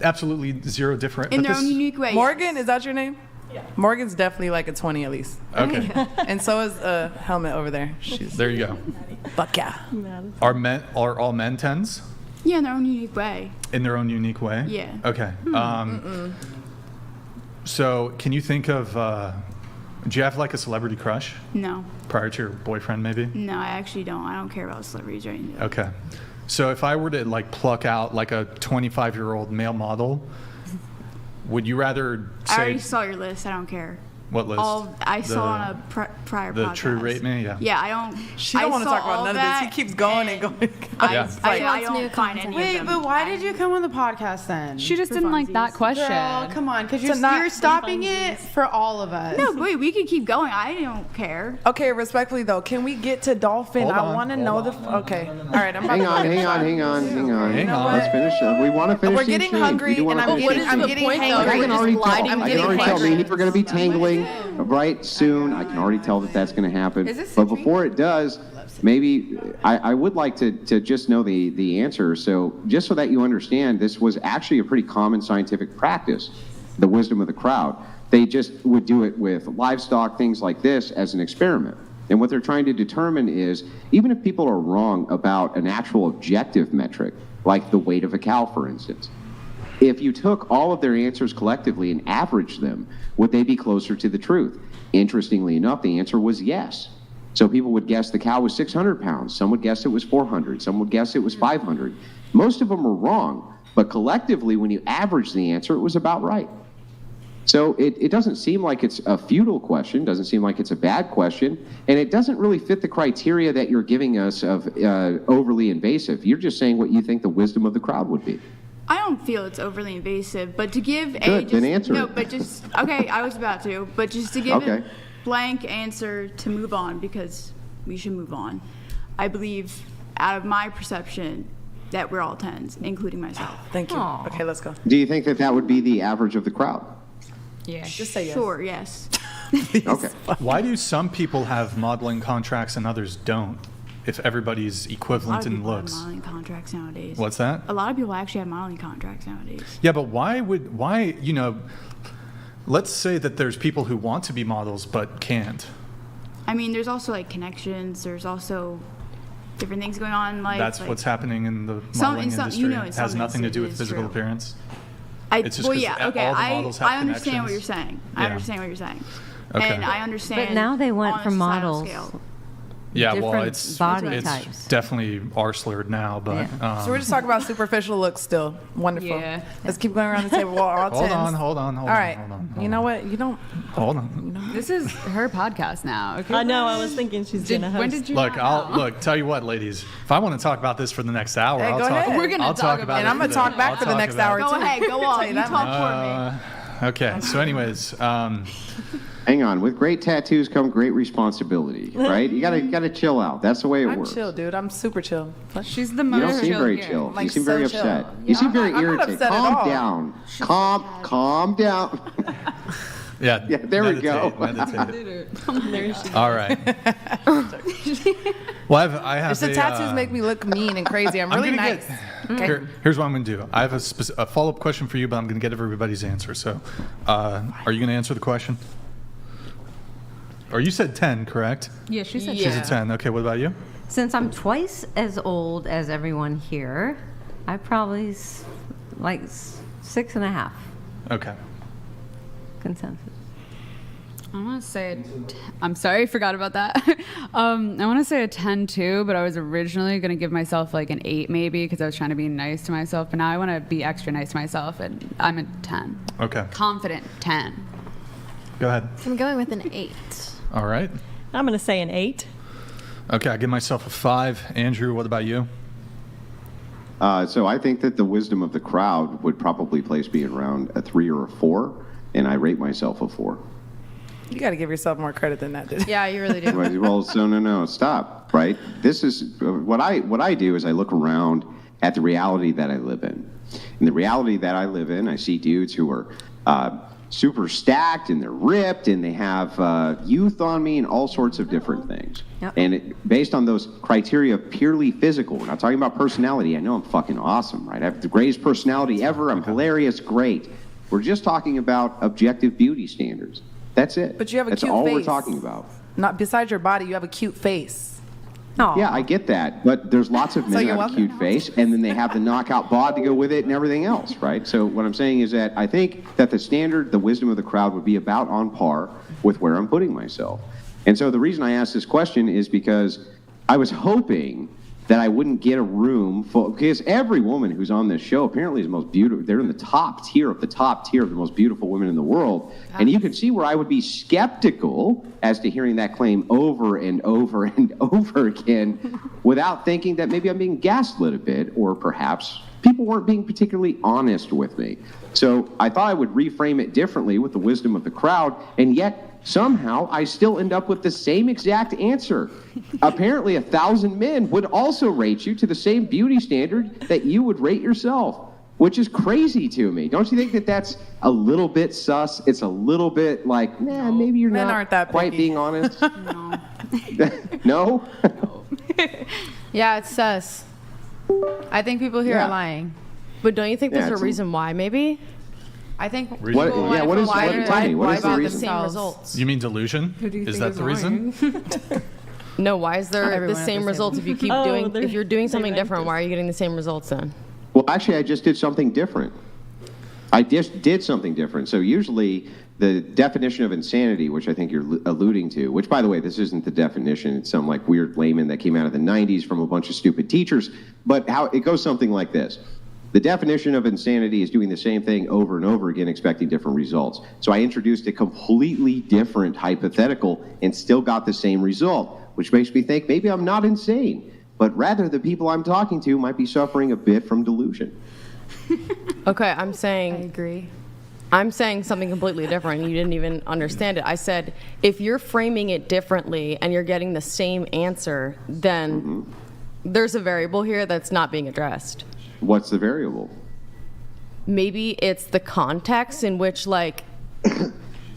absolutely zero different. In but their this- own unique way. Morgan, is that your name? Yeah. Morgan's definitely like a 20 at least. Okay, And so is Helmet over there. She's there you go. fuck yeah. Are all men 10s Yeah, in their own unique way. in their own unique way? Yeah. Okay. So can you think of? Do you have like a celebrity crush No, prior to your boyfriend, maybe? no, I actually don't. I don't care about celebrities or anything. Okay. So if I were to like pluck out like a 25-year-old male model, would you rather I already say saw your list. I don't care. what list? All I The- saw on a prior the podcast. True Rate Me? Yeah. Yeah, I don't. She don't want to saw talk about all none that, of this. He keeps going and going. Yeah. I wants me don't to find any Wait, of them. but why did you come on the podcast then? She just For didn't like that funsies. question. Girl, come on, because So not- you're stopping it for all of us. No, wait, we can keep going. I don't care. Okay, respectfully though, can we get to Dolphin? Hold I on, want to hold know on. the. Okay, all right. I'm about Hang to on, finish hang on, up. hang on, hang on. Hang on. Let's finish. We want to finish. We're the getting exchange. hungry, We do and wanna I'm finish getting. the I'm exchange. getting I hangry. can already tell. I'm I can getting already tell me hangry. we're going to be tangling right soon. I can already tell that that's going to happen. Is this But Citrine? before it does, maybe I would like to just know the answer. So just so that you understand, this was actually a pretty common scientific practice, the wisdom of the crowd. They just would do it with livestock, things like this, as an experiment. And what they're trying to determine is, even if people are wrong about an actual objective metric, like the weight of a cow, for instance, if you took all of their answers collectively and averaged them, would they be closer to the truth? Interestingly enough, the answer was yes. So people would guess the cow was 600 pounds. Some would guess it was 400. Some would guess it was 500. Most of them were wrong, but collectively, when you average the answer, it was about right. So it doesn't seem like it's a futile question, doesn't seem like it's a bad question, and it doesn't really fit the criteria that you're giving us of overly invasive. You're just saying what you think the wisdom of the crowd would be. I don't feel it's overly invasive, but to give Good, then answer no, it. but just okay. I was about to, but just to give Okay. a blank answer to move on because we should move on. I believe, out of my perception, that we're all 10s, including myself. Thank you. Okay, let's go. Do you think that that would be the average of the crowd? Yeah. Just say yes. Sure, yes. Okay. Why do some people have modeling contracts and others don't? If everybody's A lot equivalent of in people looks. have modeling contracts nowadays. What's that? A lot of people actually have modeling contracts nowadays. Yeah, but why, you know, let's say that there's people who want to be models but can't. I mean, there's also like connections. There's also different things going on in life. That's like, what's happening in the Some- modeling in some- industry. you know, in It some has nothing to do with instances, physical true. appearance. It's just well, 'cause yeah, okay. all the models have I understand what you're connections. saying. I Yeah. understand what you're saying. Okay. And I understand. But now they went on a for societal models. scale. Yeah, well, different it's body it's types. definitely R-slurred now, but So we're just talking about superficial looks still. Wonderful. Yeah. Let's keep going around the table. We're all 10s. hold on. All right. Hold on. You know what? You don't. Hold on. This is her podcast now. Okay. I know. I was thinking she's gonna host. When did you? Look, not know? tell you what, ladies. If I want to talk about this for the next hour, Hey, I'll go talk. ahead. We're gonna I'll talk talk about about And it I'm gonna for talk back I'll for the talk next about hour it. Go too. ahead, go Tell on. you You that talk for me. Okay. So, anyways, Hang on. With great tattoos come great responsibility, right? You gotta chill out. That's the way it I'm works. chill, dude. I'm super chill. She's the You most don't seem chill very here. chill. Like, You seem so very chill. upset. Yeah, You seem I'm very not irritated. upset at all. Calm down. Calm down. yeah. Yeah, there we go. Meditate. All right. Well, I have If the a, tattoos make me look mean and crazy, I'm I'm really gonna nice. Here's what I'm going to do. I have a follow-up question for you, but I'm going to get everybody's answer. So, are you going to answer the question? Or you said 10, correct? Yeah, she said. She's a 10. Okay, what about you? Since I'm twice as old as everyone here, I probably like 6.5 Okay. consensus. I want to say, I'm sorry, I forgot about that. I want to say a 10 too, but I was originally going to give myself like an 8 maybe because I was trying to be nice to myself. But now I want to be extra nice to myself, and I'm a 10. Okay. Confident 10. Go ahead. I'm going with an 8. All right. I'm going to say an 8. Okay, I give myself a 5. Andrew, what about you? So I think that the wisdom of the crowd would probably place me around a 3 or a 4, and I rate myself a 4. You got to give yourself more credit than that, dude. Yeah, you really do. Well, so no, stop. Right? This is what I do is I look around at the reality that I live in. In the reality that I live in, I see dudes who are super stacked and they're ripped and they have youth on me and all sorts of different things. Yep. And based on those criteria of purely physical, we're not talking about personality. I know I'm fucking awesome, right? I have the greatest personality ever. I'm hilarious, great. We're just talking about objective beauty standards. That's it. But you have a That's cute all face. we're talking about. Not besides your body, you have a cute face. Aw. Yeah, I get that, but there's lots of men who you're have a welcome. cute face, and then they have the knockout bod to go with it and everything else, right? So what I'm saying is that I think that the standard, the wisdom of the crowd would be about on par with where I'm putting myself. And so the reason I asked this question is because I was hoping that I wouldn't get a room full, because every woman who's on this show apparently is the most beautiful. They're in the top tier of the most beautiful women in the world. And you can see where I would be skeptical as to hearing that claim over and over and over again without thinking that maybe I'm being gaslit a bit, or perhaps people weren't being particularly honest with me. So I thought I would reframe it differently with the wisdom of the crowd, and yet somehow I still end up with the same exact answer. Apparently 1,000 men would also rate you to the same beauty standard that you would rate yourself, which is crazy to me. Don't you think that that's a little bit sus? It's a little bit like, maybe you're Men not aren't that quite picky. being honest. No. No? Yeah, it's sus. I think people here Yeah. are lying. But don't you think there's Yeah, a it's a- reason why, maybe? I think What- people yeah, want what to is- lie what- tell me, what lie is the about reason? Same themselves. results. You mean delusion? Who do you Is think that the reason? No, why is there Everyone the at same this results table. if you keep Oh, doing, they're- if you're doing they something ranked different, us. why are you getting the same results then? Well, actually, I just did something different. I just did something different. So usually the definition of insanity, which I think you're alluding to, which, by the way, this isn't the definition. It's some like weird layman that came out of the 90s from a bunch of stupid teachers. But how it goes something like this. The definition of insanity is doing the same thing over and over again, expecting different results. So I introduced a completely different hypothetical and still got the same result, which makes me think maybe I'm not insane, but rather the people I'm talking to might be suffering a bit from delusion. Okay, I agree. I'm saying something completely different. You didn't even understand it. I said, if you're framing it differently and you're getting the same answer, then there's a variable here that's not being addressed. What's the variable? Maybe it's the context in which, like,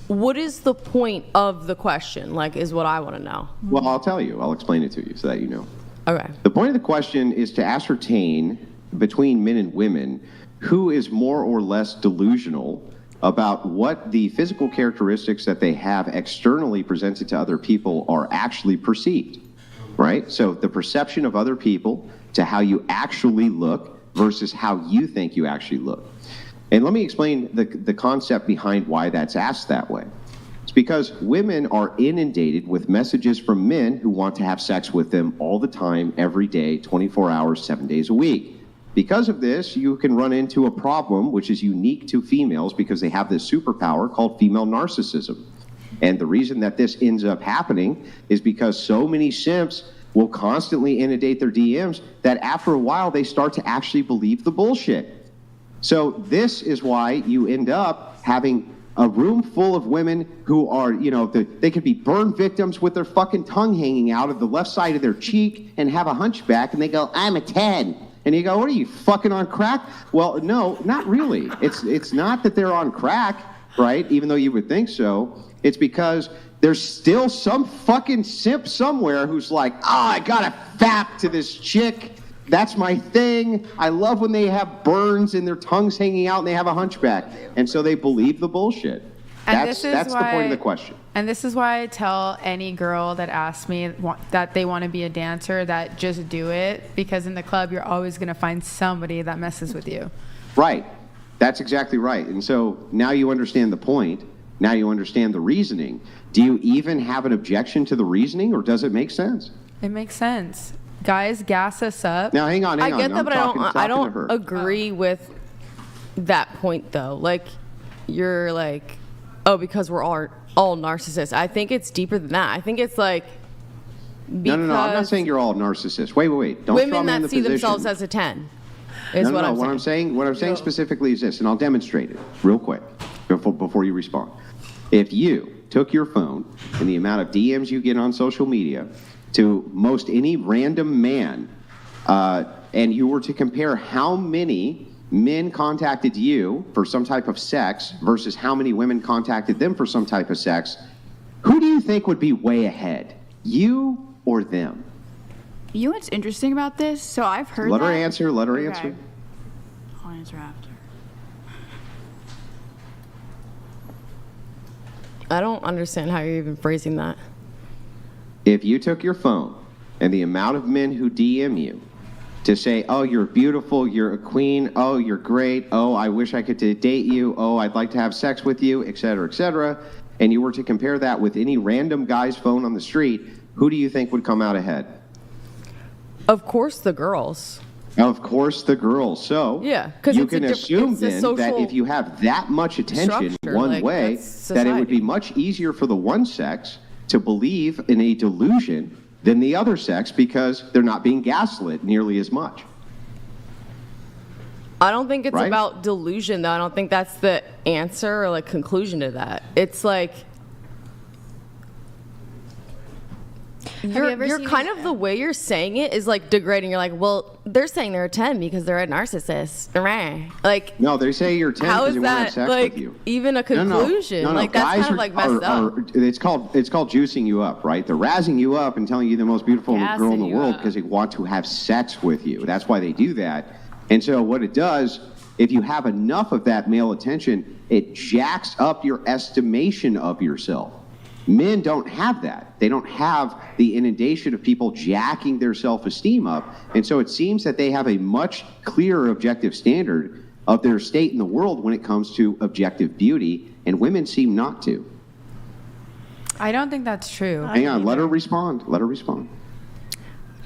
what is the point of the question, like, is what I want to know. Well, I'll tell you. I'll explain it to you so that you know. Okay. The point of the question is to ascertain between men and women who is more or less delusional about what the physical characteristics that they have externally presented to other people are actually perceived, right? So the perception of other people to how you actually look versus how you think you actually look. And let me explain the concept behind why that's asked that way. It's because women are inundated with messages from men who want to have sex with them all the time, every day, 24 hours, 7 days a week. Because of this, you can run into a problem which is unique to females because they have this superpower called female narcissism. And the reason that this ends up happening is because so many simps will constantly inundate their DMs that after a while they start to actually believe the bullshit. So this is why you end up having a room full of women who are, they could be burn victims with their fucking tongue hanging out of the left side of their cheek and have a hunchback, and they go, I'm a 10. And you go, what are you, fucking on crack? Well, no, not really. It's not that they're on crack, right? Even though you would think so. It's because there's still some fucking simp somewhere who's like, I gotta fap to this chick. That's my thing. I love when they have burns and their tongues hanging out and they have a hunchback. And so they believe the bullshit. And That's this is the point of the question. And this is why I tell any girl that asks me that they want to be a dancer that just do it, because in the club you're always going to find somebody that messes with you. Right. That's exactly right. And so now you understand the point. Now you understand the reasoning. Do you even have an objection to the reasoning, or does it make sense? It makes sense. Guys, gas us up. Now, hang on. I get that, I'm but talking I to don't her. agree with that point, though. Like, you're like, oh, because we're all narcissists. I think it's deeper than that. I think it's like, No. I'm not saying you're all narcissists. Wait. Don't women throw me in that the see position. themselves as a 10 is No. what I'm What saying. I'm saying specifically is this, and I'll demonstrate it real quick before you respond. If you took your phone and the amount of DMs you get on social media to most any random man, and you were to compare how many men contacted you for some type of sex versus how many women contacted them for some type of sex, who do you think would be way ahead? You or them? You know what's interesting about this? So I've heard Let her that- answer. Okay. I'll answer after. I don't understand how you're even phrasing that. If you took your phone and the amount of men who DM you to say, oh, you're beautiful, you're a queen, oh, you're great, oh, I wish I could date you, oh, I'd like to have sex with you, et cetera, and you were to compare that with any random guy's phone on the street, who do you think would come out ahead? Of course, the girls. Of course, the girls. So Yeah, 'cause you it's a can diff- assume it's a then that social if you have that much attention structure, one like, way, that's that it would be society. much easier for the one sex to believe in a delusion than the other sex because they're not being gaslit nearly as much. I don't think it's Right? about delusion, though. I don't think that's the answer or like conclusion to that. It's like you ever you're seen kind these- of the way you're saying it is like degrading. You're like, well, they're saying they're a 10 because they're a narcissist. Hooray. Like, No, they say you're 10 how because is they want to have that sex like with you. even a conclusion? No. Like, that's Guys kind of like messed up. It's called juicing you up, right? They're razzing you up and telling you the most beautiful Gassing girl in the you world up. because they want to have sex with you. That's why they do that. And so what it does, if you have enough of that male attention, it jacks up your estimation of yourself. Men don't have that. They don't have the inundation of people jacking their self-esteem up. And so it seems that they have a much clearer objective standard of their state in the world when it comes to objective beauty, and women seem not to. I don't think that's true. Hang on, let her respond.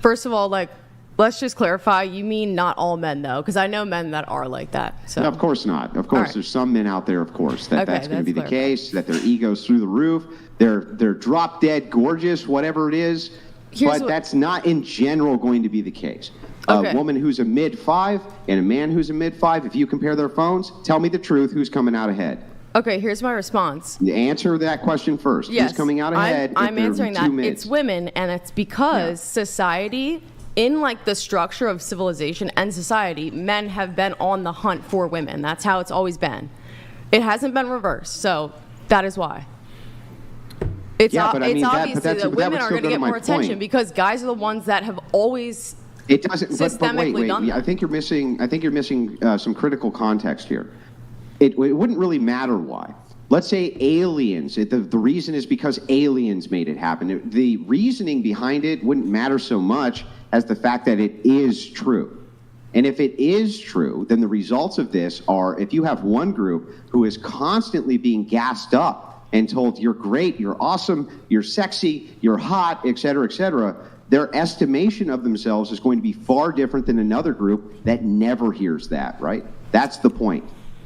First of all, like, let's just clarify. You mean not all men, though? Because I know men that are like that. So No, of course not. Of course, right. there's some men out there, of course, Okay, that's going to be the that's case, that their ego's through the roof, they're drop dead gorgeous, whatever it is, Here's but what- that's not in general going to be the case. Okay. A woman who's a mid-5 and a man who's a mid-5, if you compare their phones, tell me the truth, who's coming out ahead? Okay, here's my response. Answer that question first. Yes, Who's coming out ahead? I'm if answering they're that. two mids? It's women, and it's because society, in like the structure of civilization and society, men have been on the hunt for women. That's how it's always been. It hasn't been reversed, so that is why. It's, Yeah, but I mean, that- but obviously that's- that but that women would are still going to go to get my more attention point. because guys are the ones that have always. It doesn't. But wait, systemically done that. I think you're missing some critical context here. It wouldn't really matter why. Let's say aliens. The reason is because aliens made it happen. The reasoning behind it wouldn't matter so much as the fact that it is true. And if it is true, then the results of this are if you have one group who is constantly being gassed up and told you're great, you're awesome, you're sexy, you're hot, et cetera, their estimation of themselves is going to be far different than another group that never hears that, right? That's the point.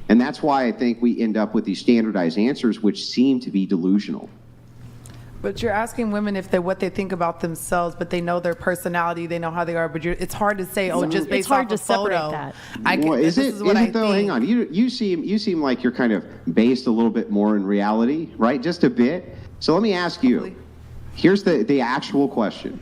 And that's why I think we end up with these standardized answers, which seem to be delusional. But you're asking women if they what they think about themselves, but they know their personality, they know how they are. But it's hard to say, oh, just based hard off to a photo. separate that. Well, is this it? is what Is I it though? think. Hang on. You seem like you're kind of based a little bit more in reality, right? Just a bit. So let me ask you. Here's the actual question.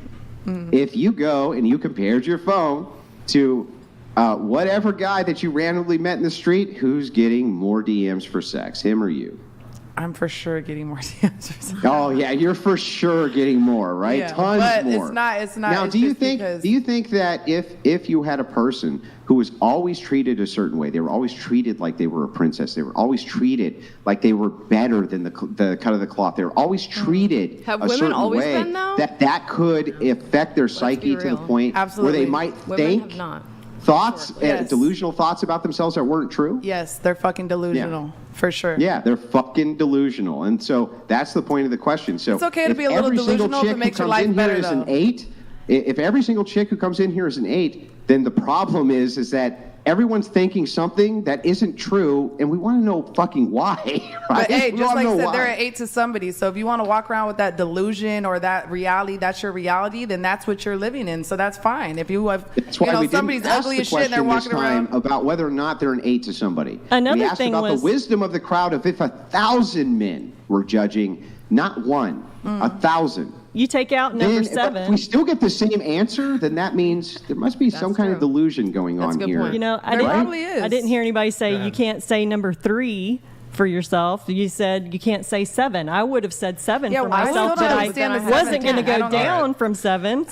If you go and you compared your phone to whatever guy that you randomly met in the street, who's getting more DMs for sex, him or you? I'm for sure getting more DMs. Oh yeah, you're for sure getting more, right? Yeah, Tons but more. it's not. Now, it's do you just think because- that if you had a person who was always treated a certain way, they were always treated like they were a princess, they were always treated like they were better than the cut of the cloth, they were always treated Have a women certain always way, been, though? that could affect their psyche to the real. point Absolutely. where they might Women think have not. thoughts, Yes. delusional thoughts about themselves that weren't true? Yes, they're fucking delusional, for sure. Yeah, they're fucking delusional. And so that's the point of the question. So It's okay to if be a little every single delusional if it chick who makes your comes life in better, here is an though. 8, if every single chick who comes in here is an 8, then the problem is that everyone's thinking something that isn't true, and we want to know fucking why. Right? But hey, We just wanna like you know said, they're why. an 8 to somebody. So if you want to walk around with that delusion or that reality, that's your reality, then that's what you're living in. So that's fine. If you have, That's why we somebody's didn't ask ugly the as shit and they're question this walking time around. about whether or not they're an 8 to somebody. Another we asked thing about was- the wisdom of the crowd of if 1,000 men were judging, not one, 1,000. You take out number Then, 7. if we still get the same answer, then that means there must be some kind of true. delusion going That's a on good here. point. You know, I There didn't, probably is. I didn't hear anybody say you can't say number 3 for yourself. You said you can't say 7. I would have said 7 Yeah, for well, I myself, still but don't I understand the wasn't going to 7 go I don't know. down from 7.